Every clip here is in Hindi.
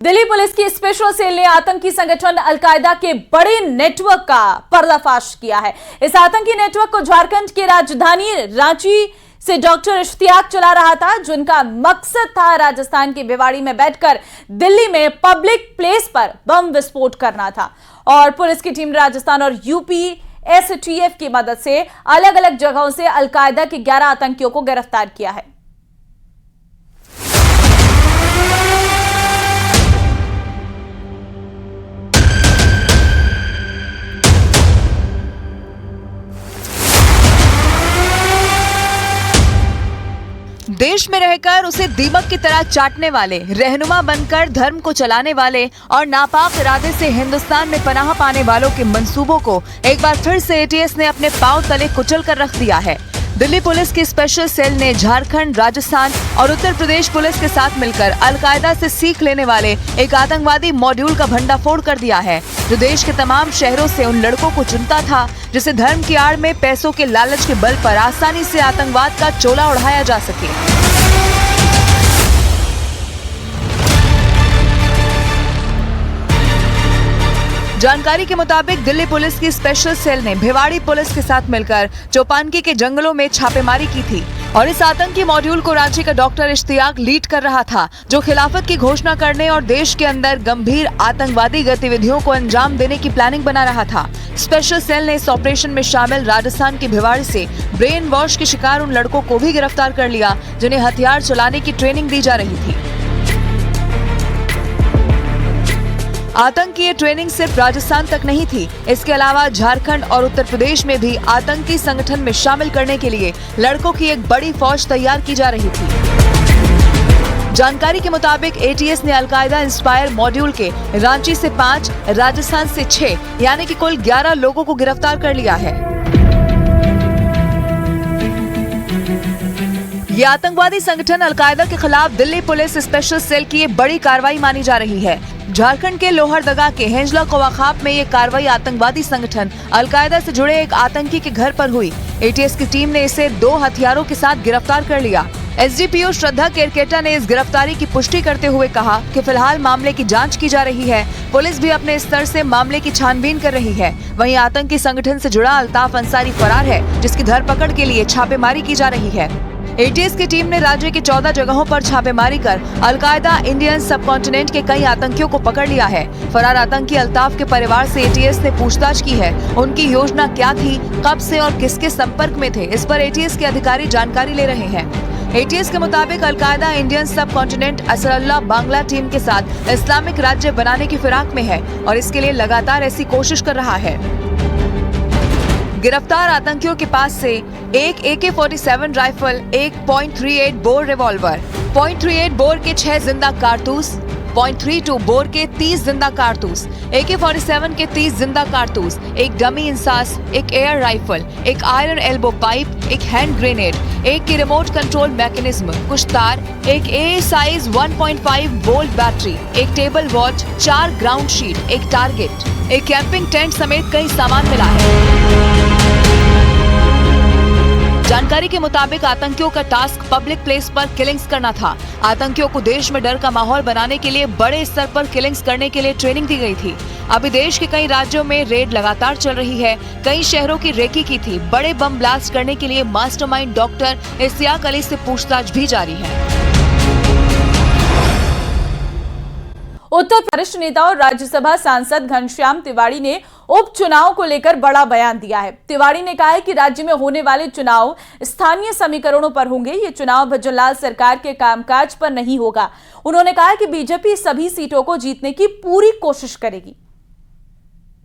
दिल्ली पुलिस की स्पेशल सेल ने आतंकी संगठन अलकायदा के बड़े नेटवर्क का पर्दाफाश किया है। इस आतंकी नेटवर्क को झारखंड की राजधानी रांची से डॉक्टर इश्तियाक चला रहा था, जिनका मकसद था राजस्थान की भिवाड़ी में बैठकर दिल्ली में पब्लिक प्लेस पर बम विस्फोट करना था। और पुलिस की टीम ने राजस्थान और यूपी एसटीएफ की मदद से अलग अलग जगहों से अलकायदा के 11 आतंकियों को गिरफ्तार किया है। देश में रहकर उसे दीमक की तरह चाटने वाले, रहनुमा बनकर धर्म को चलाने वाले और नापाक इरादे से हिंदुस्तान में पनाह पाने वालों के मंसूबों को एक बार फिर से एटीएस ने अपने पांव तले कुचल कर रख दिया है। दिल्ली पुलिस की स्पेशल सेल ने झारखंड, राजस्थान और उत्तर प्रदेश पुलिस के साथ मिलकर अलकायदा से सीख लेने वाले एक आतंकवादी मॉड्यूल का भंडाफोड़ कर दिया है, जो देश के तमाम शहरों से उन लड़कों को चुनता था जिसे धर्म की आड़ में पैसों के लालच के बल पर आसानी से आतंकवाद का चोला उड़ाया जा सके। जानकारी के मुताबिक दिल्ली पुलिस की स्पेशल सेल ने भिवाड़ी पुलिस के साथ मिलकर चौपानकी के जंगलों में छापेमारी की थी और इस आतंकी मॉड्यूल को रांची का डॉक्टर इश्तियाक लीड कर रहा था, जो खिलाफत की घोषणा करने और देश के अंदर गंभीर आतंकवादी गतिविधियों को अंजाम देने की प्लानिंग बना रहा था। स्पेशल सेल ने इस ऑपरेशन में शामिल राजस्थान की भिवाड़ी से ब्रेन वॉश के शिकार उन लड़कों को भी गिरफ्तार कर लिया, जिन्हें हथियार चलाने की ट्रेनिंग दी जा रही थी। आतंकी ट्रेनिंग सिर्फ राजस्थान तक नहीं थी, इसके अलावा झारखंड और उत्तर प्रदेश में भी आतंकी संगठन में शामिल करने के लिए लड़कों की एक बड़ी फौज तैयार की जा रही थी। जानकारी के मुताबिक एटीएस ने अलकायदा इंस्पायर मॉड्यूल के रांची से 5, राजस्थान से 6 यानी कि कुल 11 लोगों को गिरफ्तार कर लिया है। ये आतंकवादी संगठन अलकायदा के खिलाफ दिल्ली पुलिस स्पेशल सेल की एक बड़ी कार्रवाई मानी जा रही है। झारखंड के लोहरदगा के हेंजला कोवाखाप में ये कार्रवाई आतंकवादी संगठन अलकायदा से जुड़े एक आतंकी के घर पर हुई। एटीएस की टीम ने इसे 2 हथियारों के साथ गिरफ्तार कर लिया। एसडीपीओ श्रद्धा केरकेटा ने इस गिरफ्तारी की पुष्टि करते हुए कहा कि फिलहाल मामले की जांच की जा रही है। पुलिस भी अपने स्तर से मामले की छानबीन कर रही है। वहीं आतंकी संगठन से जुड़ा अल्ताफ अंसारी फरार है, जिसकी धरपकड़ के लिए छापेमारी की जा रही है। एटीएस की टीम ने राज्य की 14 जगहों पर छापेमारी कर अलकायदा इंडियन सबकॉन्टिनेंट के कई आतंकियों को पकड़ लिया है। फरार आतंकी अल्ताफ के परिवार से एटीएस ने पूछताछ की है। उनकी योजना क्या थी, कब से और किसके संपर्क में थे, इस पर एटीएस के अधिकारी जानकारी ले रहे हैं। एटीएस के मुताबिक al Qaeda Indian subcontinent Asadullah Bangla team के साथ इस्लामिक राज्य बनाने की फिराक में है और इसके लिए लगातार ऐसी कोशिश कर रहा है। गिरफ्तार आतंकियों के पास से एक AK-47 राइफल, एक .38 बोर रिवॉल्वर, .38 बोर के 6 जिंदा कारतूस, .32 बोर के 30 जिंदा कारतूस, AK-47 के 30 जिंदा कारतूस, एक डमी इंसास, एक एयर राइफल, एक आयरन एल्बो पाइप, एक हैंड ग्रेनेड, एक की रिमोट कंट्रोल मैकेनिज्म, कुछ तार, एक AA साइज 1.5 वोल्ट बैटरी, एक टेबल वॉच, 4 ग्राउंड शीट, एक टारगेट, एक कैंपिंग टेंट समेत कई सामान मिला है। जानकारी के मुताबिक आतंकियों का टास्क पब्लिक प्लेस पर किलिंग्स करना था। आतंकियों को देश में डर का माहौल बनाने के लिए बड़े स्तर पर किलिंग्स करने के लिए ट्रेनिंग दी गई थी। अभी देश के कई राज्यों में रेड लगातार चल रही है। कई शहरों की रेकी की थी। बड़े बम ब्लास्ट करने के लिए मास्टरमाइंड डॉक्टर इश्तियाक अली से पूछताछ भी जारी है। उत्तर वरिष्ठ नेता और राज्यसभा सांसद घनश्याम तिवारी ने उपचुनाव को लेकर बड़ा बयान दिया है। तिवारी ने कहा है कि राज्य में होने वाले चुनाव स्थानीय समीकरणों पर होंगे। ये चुनाव भजनलाल सरकार के कामकाज पर नहीं होगा। उन्होंने कहा कि बीजेपी सभी सीटों को जीतने की पूरी कोशिश करेगी।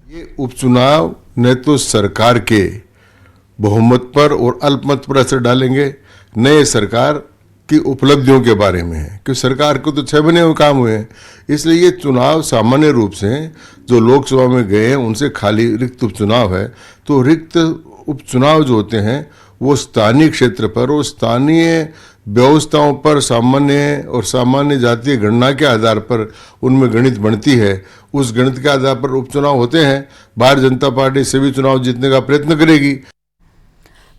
ये उपचुनाव न तो सरकार के बहुमत पर और अल्पमत पर असर डालेंगे, नए सरकार की उपलब्धियों के बारे में है, क्योंकि सरकार को तो 6 महीने हुए काम हुए हैं। इसलिए ये चुनाव सामान्य रूप से जो लोकसभा में गए हैं उनसे खाली रिक्त उपचुनाव है। तो रिक्त उपचुनाव जो होते हैं वो स्थानीय क्षेत्र पर और स्थानीय व्यवस्थाओं पर सामान्य और सामान्य जातीय गणना के आधार पर उनमें गणित बनती है। उस गणित के आधार पर उपचुनाव होते हैं। भारतीय जनता पार्टी सभी चुनाव जीतने का प्रयत्न करेगी।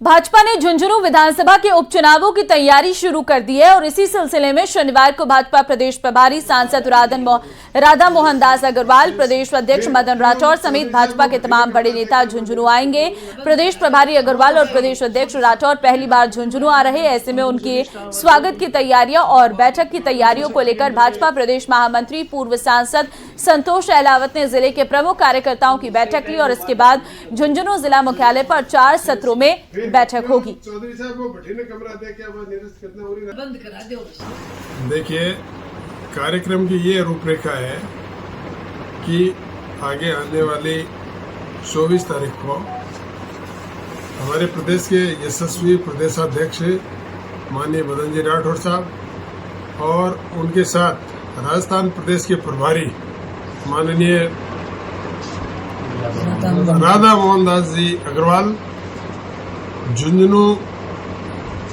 भाजपा ने झुंझुनू विधानसभा के उपचुनावों की तैयारी शुरू कर दी है और इसी सिलसिले में शनिवार को भाजपा प्रदेश प्रभारी सांसद राधा मोहन दास अग्रवाल, प्रदेश अध्यक्ष मदन राठौर समेत भाजपा के तमाम बड़े नेता झुंझुनू आएंगे। प्रदेश प्रभारी अग्रवाल और प्रदेश अध्यक्ष राठौर पहली बार झुंझुनू आ रहे, ऐसे में उनके स्वागत की तैयारियां और बैठक की तैयारियों को लेकर भाजपा प्रदेश महामंत्री पूर्व सांसद संतोष अहलावत ने जिले के प्रमुख कार्यकर्ताओं की बैठक ली और इसके बाद झुंझुनू जिला मुख्यालय पर 4 सत्रों में बैठक होगी। देखिए, कार्यक्रम की ये रूपरेखा है कि आगे आने वाली 24 तारीख को हमारे प्रदेश के यशस्वी प्रदेशाध्यक्ष माननीय मदन जी राठौर साहब और उनके साथ राजस्थान प्रदेश के प्रभारी माननीय राधा मोहन दास जी अग्रवाल झुंझुनू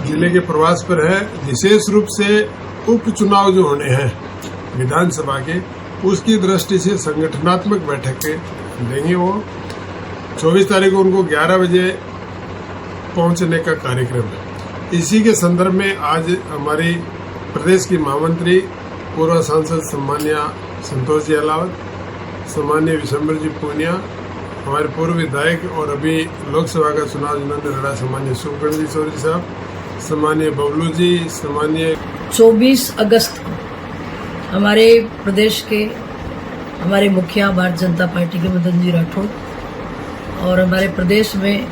जिले के प्रवास पर है। विशेष रूप से उपचुनाव जो होने हैं विधानसभा के, उसकी दृष्टि से संगठनात्मक बैठक देंगे। वो 24 तारीख को उनको 11 बजे पहुंचने का कार्यक्रम है। इसी के संदर्भ में आज हमारी प्रदेश की महामंत्री पूर्व सांसद सम्मान्य संतोष जी अहलावत, सम्मान्य विशंबर जी पूनिया, हमारे पूर्व विधायक और अभी लोकसभा का चुनाव जिन्होंने लड़ा सम्मान्य सुखगण जी चौधरी साहब, सम्मान्य बबलू जी, सम्मान्य 24 अगस्त को हमारे प्रदेश के हमारे मुखिया भारतीय जनता पार्टी के मदन जी राठौर और हमारे प्रदेश में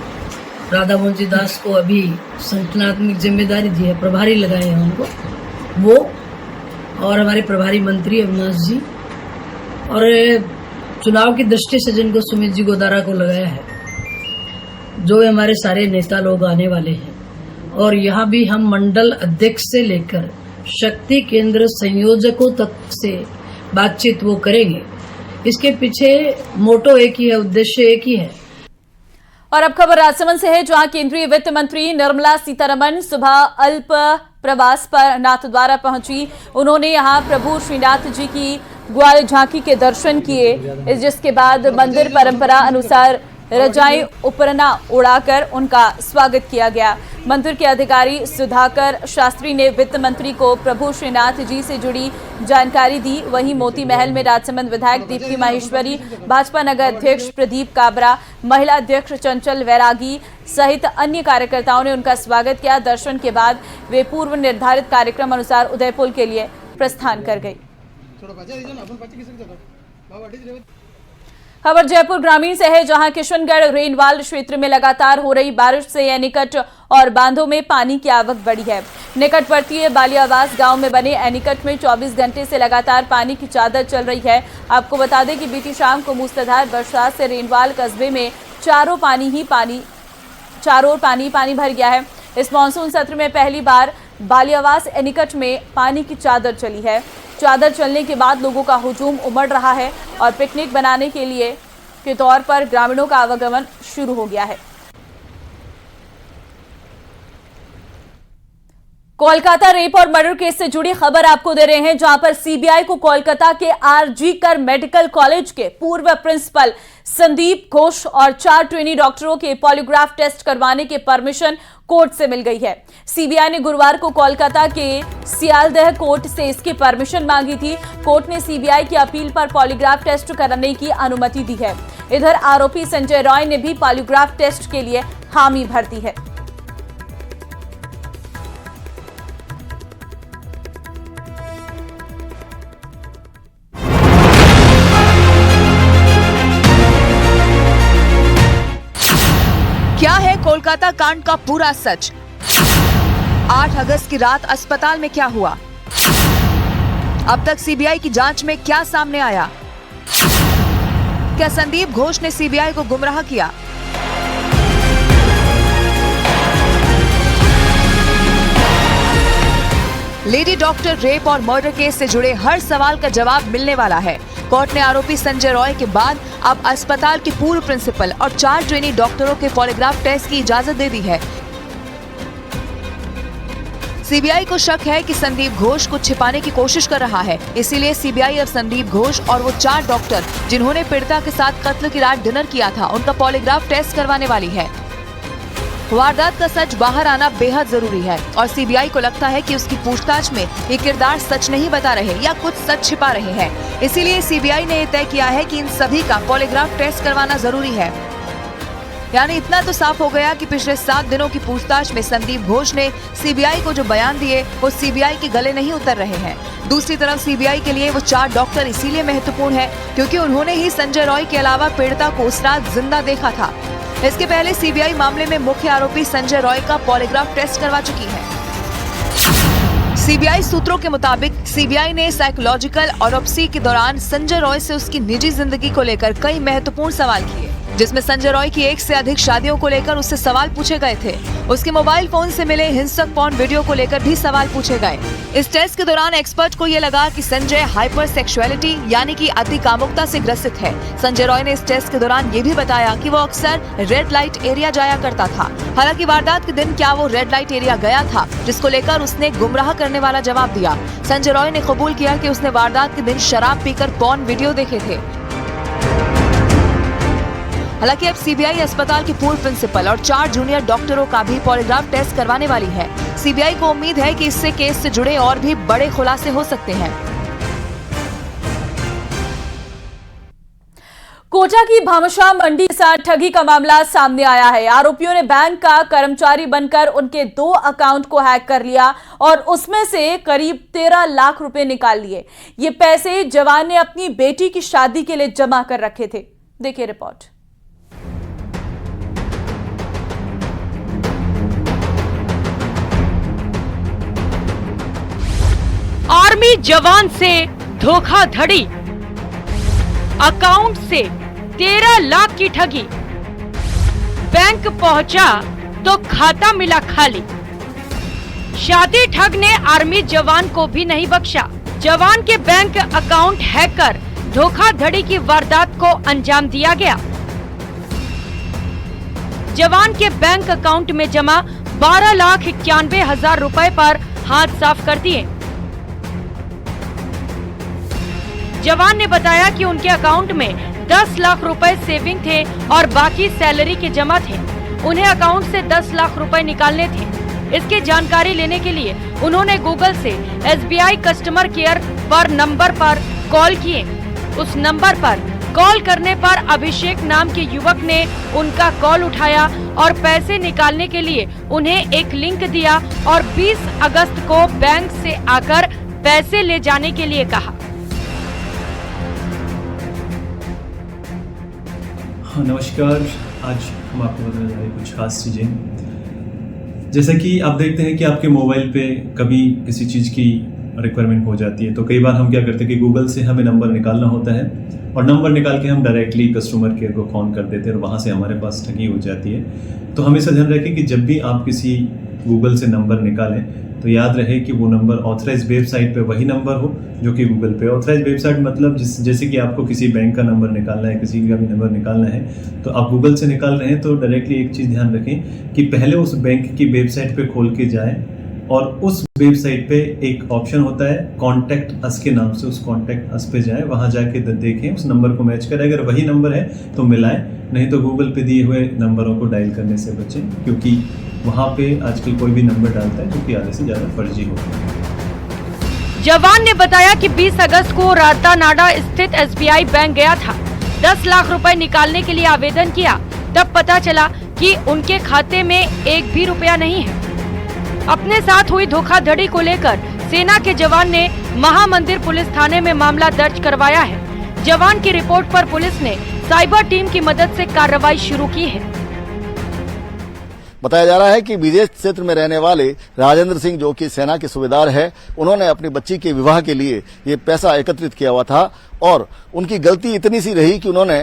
राधा मोहन जी दास को अभी संगठनात्मक जिम्मेदारी दी है, प्रभारी लगाए हैं उनको, वो और हमारे प्रभारी मंत्री अविनाश जी और चुनाव की दृष्टि से जिनको सुमित जी गोदारा को लगाया है, जो हमारे सारे नेता लोग आने वाले हैं। और यहाँ भी हम मंडल अध्यक्ष से लेकर शक्ति केंद्र संयोजकों तक से बातचीत वो करेंगे। इसके पीछे मोटो एक ही है, उद्देश्य एक ही है। और अब खबर राजसमंद से है, जहां केंद्रीय वित्त मंत्री निर्मला सीतारमण सुबह अल्प प्रवास पर नाथद्वारा पहुंची। उन्होंने यहां प्रभु श्रीनाथ जी की ग्वाल झांकी के दर्शन किए, जिसके बाद मंदिर परंपरा अनुसार रजाई उपरना उड़ाकर उनका स्वागत किया गया। मंदिर के अधिकारी सुधाकर शास्त्री ने वित्त मंत्री को प्रभु श्रीनाथ जी से जुड़ी जानकारी दी। वहीं मोती महल में राजसमंद विधायक दीप्ति माहेश्वरी, भाजपा नगर अध्यक्ष प्रदीप काबरा, महिला अध्यक्ष चंचल वैरागी सहित अन्य कार्यकर्ताओं ने उनका स्वागत किया। दर्शन के बाद वे पूर्व निर्धारित कार्यक्रम अनुसार उदयपुर के लिए प्रस्थान कर गई। खबर जयपुर ग्रामीण से है, जहां किशनगढ़ रेनवाल क्षेत्र में लगातार हो रही बारिश से एनीकट और बांधों में पानी की आवक बढ़ी है। निकटवर्तीय बालियावास गांव में बने एनीकट में 24 घंटे से लगातार पानी की चादर चल रही है। आपको बता दें कि बीती शाम को मूसलाधार बरसात से रेनवाल कस्बे में चारों ओर पानी भर गया है। इस मानसून सत्र में पहली बार बालियावास एनीकट में पानी की चादर चली है। चादर चलने के बाद लोगों का हुजूम उमड़ रहा है और पिकनिक बनाने के तौर पर ग्रामीणों का आवागमन शुरू हो गया है। कोलकाता रेप और मर्डर केस से जुड़ी खबर आपको दे रहे हैं, जहां पर सीबीआई को कोलकाता के आरजी कर मेडिकल कॉलेज के पूर्व प्रिंसिपल संदीप घोष और 4 ट्रेनी डॉक्टरों के पॉलीग्राफ टेस्ट करवाने की परमिशन कोर्ट से मिल गई है। सीबीआई ने गुरुवार को कोलकाता के सियालदह कोर्ट से इसकी परमिशन मांगी थी। कोर्ट ने सीबीआई की अपील पर पॉलीग्राफ टेस्ट कराने की अनुमति दी है। इधर आरोपी संजय रॉय ने भी पॉलीग्राफ टेस्ट के लिए हामी भर दी है। क्या है कोलकाता कांड का पूरा सच? 8 अगस्त की रात अस्पताल में क्या हुआ? अब तक सीबीआई की जांच में क्या सामने आया? क्या संदीप घोष ने सीबीआई को गुमराह किया? लेडी डॉक्टर रेप और मर्डर केस से जुड़े हर सवाल का जवाब मिलने वाला है। कोर्ट ने आरोपी संजय रॉय के बाद अब अस्पताल के पूर्व प्रिंसिपल और 4 ट्रेनी डॉक्टरों के पॉलीग्राफ टेस्ट की इजाजत दे दी है। सीबीआई को शक है कि संदीप घोष को छिपाने की कोशिश कर रहा है, इसीलिए सीबीआई अब संदीप घोष और वो 4 डॉक्टर जिन्होंने पीड़िता के साथ कत्ल की रात डिनर किया था, उनका पॉलीग्राफ टेस्ट करवाने वाली है। वारदात का सच बाहर आना बेहद जरूरी है और सीबीआई को लगता है कि उसकी पूछताछ में ये किरदार सच नहीं बता रहे या कुछ सच छिपा रहे हैं। इसीलिए सीबीआई ने तय किया है कि इन सभी का पॉलीग्राफ टेस्ट करवाना जरूरी है। यानी इतना तो साफ हो गया कि पिछले 7 दिनों की पूछताछ में संदीप घोष ने सीबीआई को जो बयान दिए वो सीबीआई के गले नहीं उतर रहे हैं। दूसरी तरफ सीबीआई के लिए वो 4 डॉक्टर इसीलिए महत्वपूर्ण है क्योंकि उन्होंने ही संजय रॉय के अलावा पीड़िता को उस रात जिंदा देखा था। इसके पहले सीबीआई मामले में मुख्य आरोपी संजय रॉय का पॉलीग्राफ टेस्ट करवा चुकी है। सीबीआई सूत्रों के मुताबिक सीबीआई ने साइकोलॉजिकल ऑटोप्सी के दौरान संजय रॉय से उसकी निजी जिंदगी को लेकर कई महत्वपूर्ण सवाल किए, जिसमें संजय रॉय की 1 से अधिक शादियों को लेकर उससे सवाल पूछे गए थे। उसके मोबाइल फोन से मिले हिंसक पॉर्न वीडियो को लेकर भी सवाल पूछे गए। इस टेस्ट के दौरान एक्सपर्ट को ये लगा कि संजय हाइपर सेक्सुअलिटी यानी कि अति कामुकता से ग्रसित है। संजय रॉय ने इस टेस्ट के दौरान ये भी बताया कि वो अक्सर रेड लाइट एरिया जाया करता था। हालांकि वारदात के दिन क्या वो रेड लाइट एरिया गया था, जिसको लेकर उसने गुमराह करने वाला जवाब दिया। संजय रॉय ने कबूल किया कि उसने वारदात के दिन शराब पीकर पॉर्न वीडियो देखे थे। हालांकि अब सीबीआई अस्पताल के पूर्व प्रिंसिपल और 4 जूनियर डॉक्टरों का भी पॉलीग्राफ टेस्ट करवाने वाली है। सीबीआई को उम्मीद है कि इससे केस से जुड़े और भी बड़े खुलासे हो सकते हैं। कोटा की भामाशाह मंडी के साथ ठगी का मामला सामने आया है। आरोपियों ने बैंक का कर्मचारी बनकर उनके 2 अकाउंट को हैक कर लिया और उसमें से करीब 13 लाख रुपए निकाल लिए। ये पैसे जवान ने अपनी बेटी की शादी के लिए जमा कर रखे थे। देखिए रिपोर्ट। आर्मी जवान से धोखाधड़ी, अकाउंट से 13 लाख की ठगी। बैंक पहुंचा तो खाता मिला खाली। शादी ठग ने आर्मी जवान को भी नहीं बख्शा। जवान के बैंक अकाउंट हैक कर धोखाधड़ी की वारदात को अंजाम दिया गया। जवान के बैंक अकाउंट में जमा 12,91,000 रुपए पर हाथ साफ कर दिए। जवान ने बताया कि उनके अकाउंट में 10 लाख रुपए सेविंग थे और बाकी सैलरी के जमा थे। उन्हें अकाउंट से 10 लाख रुपए निकालने थे। इसकी जानकारी लेने के लिए उन्होंने गूगल से SBI कस्टमर केयर पर नंबर पर कॉल किए। उस नंबर पर कॉल करने पर अभिषेक नाम के युवक ने उनका कॉल उठाया और पैसे निकालने के लिए उन्हें एक लिंक दिया और 20 अगस्त को बैंक से आकर पैसे ले जाने के लिए कहा। हाँ नमस्कार, आज हम आपको बताने जा रहे हैं कुछ खास चीज़ें। जैसा कि आप देखते हैं कि आपके मोबाइल पे कभी किसी चीज़ की रिक्वायरमेंट हो जाती है तो कई बार हम क्या करते हैं कि गूगल से हमें नंबर निकालना होता है और नंबर निकाल के हम डायरेक्टली कस्टमर केयर को फ़ोन कर देते हैं और वहाँ से हमारे पास ठगी हो जाती है। तो हमेशा ध्यान रखें कि जब भी आप किसी गूगल से नंबर निकालें तो याद रहे कि वो नंबर ऑथराइज वेबसाइट पे वही नंबर हो जो कि गूगल पे। ऑथराइज वेबसाइट मतलब जैसे कि आपको किसी बैंक का नंबर निकालना है, किसी का भी नंबर निकालना है तो आप गूगल से निकाल रहे हैं तो डायरेक्टली एक चीज़ ध्यान रखें कि पहले उस बैंक की वेबसाइट पे खोल के जाएं और उस वेबसाइट पे एक ऑप्शन होता है कॉन्टैक्ट अस के नाम से, उस कॉन्टैक्ट अस पे जाएं, वहाँ जाके देखें उस नंबर को मैच करें। अगर वही नंबर है तो मिलाएं, नहीं तो गूगल पे दिए हुए नंबरों को डायल करने से बचें क्योंकि वहाँ पे आजकल कोई भी नंबर डालता है जो कि आधे से ज़्यादा फर्जी होता है। जवान ने बताया कि 20 अगस्त को रातानाडा स्थित SBI बैंक गया था। 10 लाख रुपए निकालने के लिए आवेदन किया, तब पता चला कि उनके खाते में 1 भी रुपया नहीं है। अपने साथ हुई धोखाधड़ी को लेकर सेना के जवान ने महामंदिर पुलिस थाने में मामला दर्ज करवाया है। जवान की रिपोर्ट पर पुलिस ने साइबर टीम की मदद से कार्रवाई शुरू की है। बताया जा रहा है कि विदेश क्षेत्र में रहने वाले राजेंद्र सिंह जो कि सेना के सूबेदार है, उन्होंने अपनी बच्ची के विवाह के लिए ये पैसा एकत्रित किया हुआ था और उनकी गलती इतनी सी रही कि उन्होंने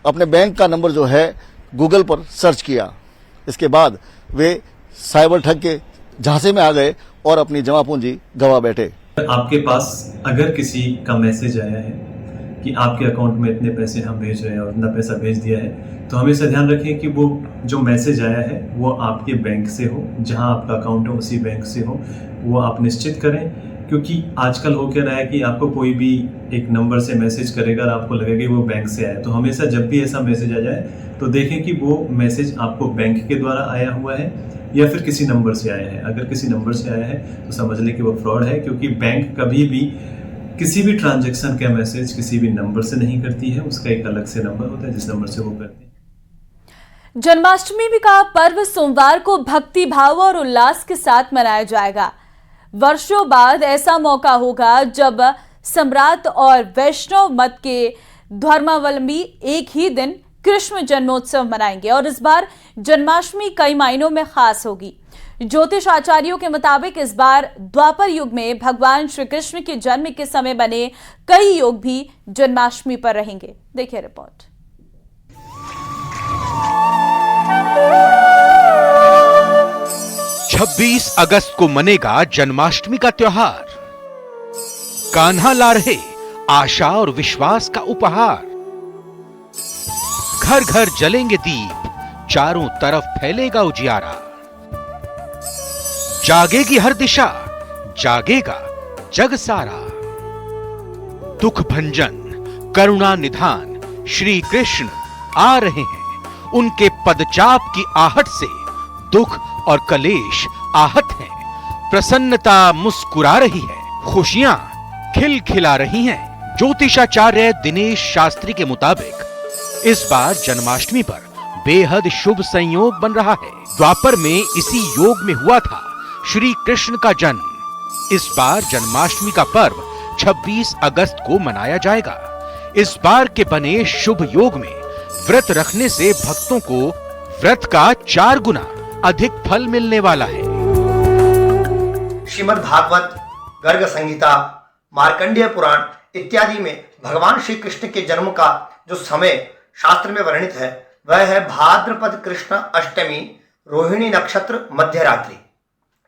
अपने बैंक का नंबर जो है गूगल पर सर्च किया। इसके बाद वे साइबर ठग के झांसे में आ गए और अपनी जमा पूंजी गंवा बैठे। आपके पास अगर किसी का मैसेज आया है कि आपके अकाउंट में इतने पैसे हम भेज रहे हैं और इतना पैसा भेज दिया है तो हमेशा ध्यान रखें कि वो जो मैसेज आया है वो आपके बैंक से हो, जहां आपका अकाउंट हो उसी बैंक से हो, वो आप निश्चित करें। क्योंकि आजकल हो क्या रहा है कि आपको कोई भी एक नंबर से मैसेज करेगा और आपको लगेगा कि वो बैंक से आया, तो हमेशा जब भी ऐसा मैसेज आ जाए तो देखें कि वो मैसेज आपको बैंक के द्वारा आया हुआ है या फिर किसी नंबर से आया है। अगर किसी नंबर से आया है तो समझ लें कि वो फ्रॉड है, क्योंकि बैंक कभी भी किसी भी ट्रांजैक्शन का मैसेज किसी भी नंबर से नहीं करती है। उसका एक अलग से नंबर होता है जिस नंबर से वो करते हैं। जन्माष्टमी का पर्व सोमवार को भक्ति भाव और उल्लास के साथ मनाया जाएगा। वर्षों बाद ऐसा मौका होगा जब सम्राट और वैष्णव मत के धर्मावलंबी एक ही दिन कृष्ण जन्मोत्सव मनाएंगे और इस बार जन्माष्टमी कई मायनों में खास होगी। ज्योतिष आचार्यों के मुताबिक इस बार द्वापर युग में भगवान श्री कृष्ण के जन्म के समय बने कई योग भी जन्माष्टमी पर रहेंगे। देखिए रिपोर्ट। छब्बीस अगस्त को मनेगा जन्माष्टमी का त्योहार। कान्हा ला रहे आशा और विश्वास का उपहार। घर घर जलेंगे दीप, चारों तरफ फैलेगा उजियारा। जागेगी हर दिशा, जागेगा जग सारा। दुख भंजन करुणा निधान श्री कृष्ण आ रहे हैं। उनके पदचाप की आहट से दुख और कलेश आहत हैं। प्रसन्नता मुस्कुरा रही है, खुशियां खिलखिला रही हैं। ज्योतिषाचार्य दिनेश शास्त्री के मुताबिक इस बार जन्माष्टमी पर बेहद शुभ संयोग बन रहा है। द्वापर में इसी योग में हुआ था श्री कृष्ण का जन्म। इस बार जन्माष्टमी का पर्व 26 अगस्त को मनाया जाएगा। इस बार के बने शुभ योग में व्रत रखने से भक्तों को व्रत का 4 गुना अधिक फल मिलने वाला है। श्रीमद् भागवत, गर्ग संहिता, मार्कंडेय पुराण इत्यादि में भगवान श्री कृष्ण के जन्म का जो समय शास्त्र में वर्णित है वह है भाद्रपद कृष्ण अष्टमी रोहिणी नक्षत्र मध्य रात्रि।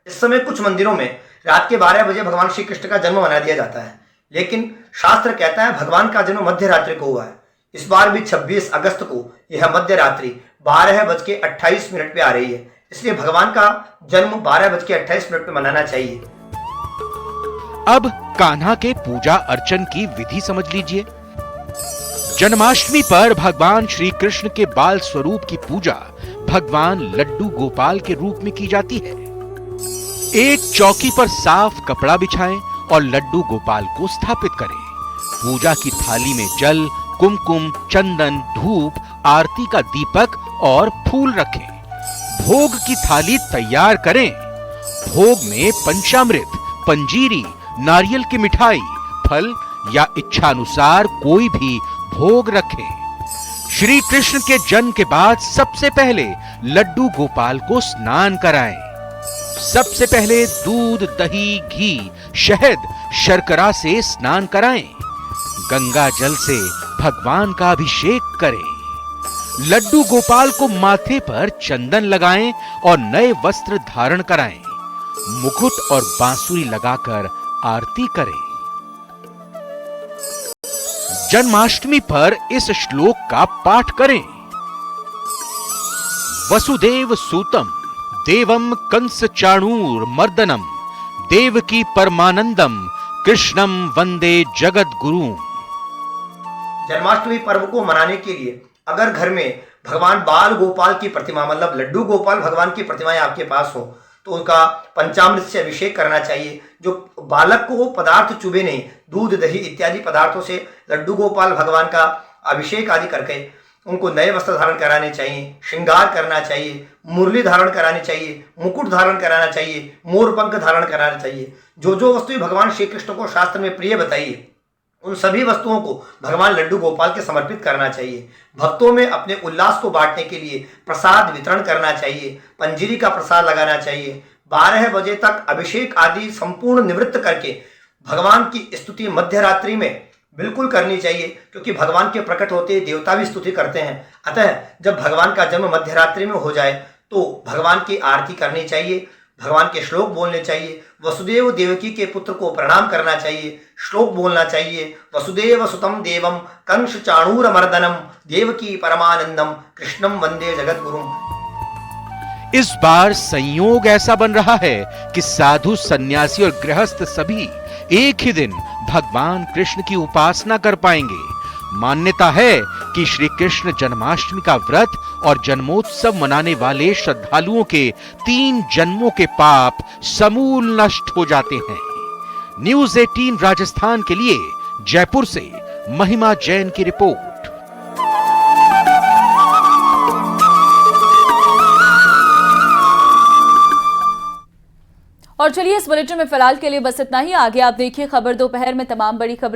इस समय कुछ मंदिरों में रात के 12 बजे भगवान श्री कृष्ण का जन्म मना दिया जाता है, लेकिन शास्त्र कहता है भगवान का जन्म मध्य रात्रि को हुआ है। इस बार भी 26 अगस्त को यह मध्य रात्रि 12:28 पे आ रही है, इसलिए भगवान का जन्म 12:28 पे मनाना चाहिए। अब कान्हा के पूजा अर्चन की विधि समझ लीजिए। जन्माष्टमी पर भगवान श्री कृष्ण के बाल स्वरूप की पूजा भगवान लड्डू गोपाल के रूप में की जाती है। एक चौकी पर साफ कपड़ा बिछाएं और लड्डू गोपाल को स्थापित करें। पूजा की थाली में जल, कुमकुम, चंदन, धूप, आरती का दीपक और फूल रखें। भोग की थाली तैयार करें। भोग में पंचामृत, पंजीरी, नारियल की मिठाई, फल या इच्छानुसार कोई भी भोग रखें। श्री कृष्ण के जन्म के बाद सबसे पहले लड्डू गोपाल को स्नान कराएं। सबसे पहले दूध, दही, घी, शहद, शर्करा से स्नान कराएं। गंगा जल से भगवान का अभिषेक करें। लड्डू गोपाल को माथे पर चंदन लगाएं और नए वस्त्र धारण कराएं। मुकुट और बांसुरी लगाकर आरती करें। जन्माष्टमी पर इस श्लोक का पाठ करें। वसुदेव सूतम देवम कंस चाणूर मर्दनम देवकी परमानंदम कृष्णम वंदे जगत गुरु। जन्माष्टमी पर्व को मनाने के लिए अगर घर में भगवान बाल गोपाल की प्रतिमा मतलब लड्डू गोपाल भगवान की प्रतिमाएं आपके पास हो तो उनका पंचामृत से अभिषेक करना चाहिए। जो बालक को वो पदार्थ चुभे नहीं, दूध, दही इत्यादि पदार्थों से लड्डू गोपाल भगवान का अभिषेक आदि करके उनको नए वस्त्र धारण कराने चाहिए, श्रृंगार करना चाहिए, मुरली धारण करानी चाहिए, मुकुट धारण कराना चाहिए, मोरपंख धारण कराना चाहिए। जो जो वस्तुएं भगवान श्री कृष्ण को शास्त्र में प्रिय बताइए उन सभी वस्तुओं को भगवान लड्डू गोपाल के समर्पित करना चाहिए। भक्तों में अपने उल्लास को बांटने के लिए प्रसाद वितरण करना चाहिए, पंजीरी का प्रसाद लगाना चाहिए। 12 बजे तक अभिषेक आदि संपूर्ण निवृत्त करके भगवान की स्तुति मध्य रात्रि में बिल्कुल करनी चाहिए, क्योंकि भगवान के प्रकट होते देवता भी स्तुति करते हैं। अतः जब भगवान का जन्म मध्य रात्रि में हो जाए तो भगवान की आरती करनी चाहिए, भगवान के श्लोक बोलने चाहिए, वसुदेव देवकी के पुत्र को प्रणाम करना चाहिए, श्लोक बोलना चाहिए। वसुदेव सुतम देवम कंस चाणूर मर्दनम देवकी परमानंदम कृष्णम वंदे जगत गुरुम। इस बार संयोग ऐसा बन रहा है कि साधु, सन्यासी और गृहस्थ सभी एक ही दिन भगवान कृष्ण की उपासना कर पाएंगे। मान्यता है कि श्री कृष्ण जन्माष्टमी का व्रत और जन्मोत्सव मनाने वाले श्रद्धालुओं के 3 जन्मों के पाप समूल नष्ट हो जाते हैं। न्यूज़ 18 राजस्थान के लिए जयपुर से महिमा जैन की रिपोर्ट। और चलिए इस बुलेटिन में फिलहाल के लिए बस इतना ही। आगे आप देखिए खबर दोपहर में तमाम बड़ी खबरें।